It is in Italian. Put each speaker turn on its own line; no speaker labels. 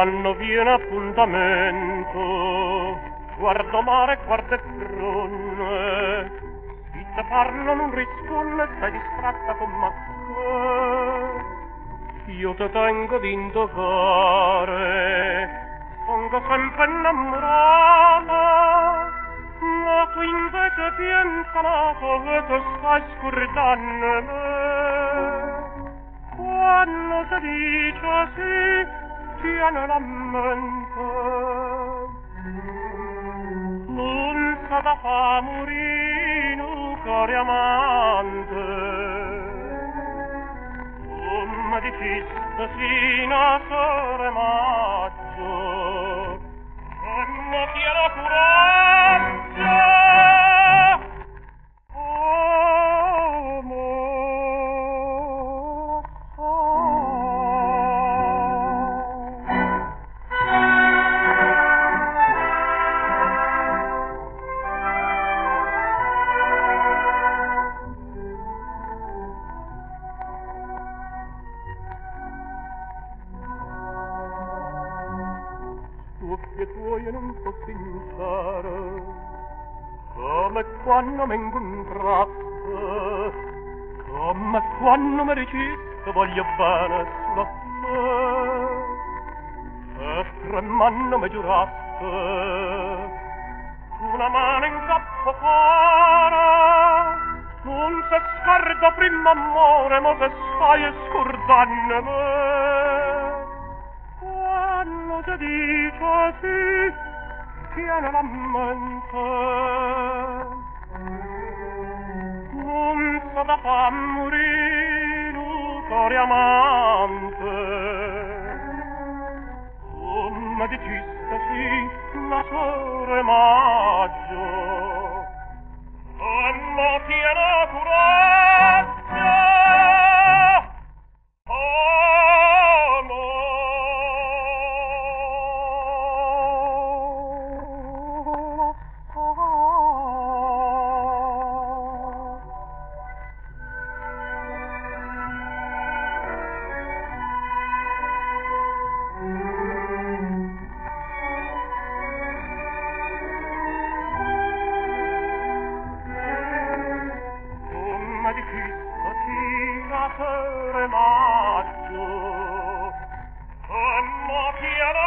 quando viene appuntamento, guardo mare, guardo crone, chi te parlano non risponde, stai distratta con me. Io te tengo di indagare, sono sempre innamorata, ma tu invece piantanato che tu stai scordando me. Quando ti dice sì, tiene la mente, non sa da fa morire un cuore amante. Come di fista sino a sore maggio, e mo tiene coraggio. Occhi tuoi non so sincero, come quando mi incontraste, come quando mi diceste voglio bene sulla te, e tremando mi giuraste, una mano in capo cuore, non si scorda prima amore, ma se stai scordando me. Quando ti dice sì, tiene la mente, non sa da fa morire un cuore amante. Come diciste sì, la sore maggio, e mo tiene coraggio. Come di Cristo tira per maggio, e mo tiene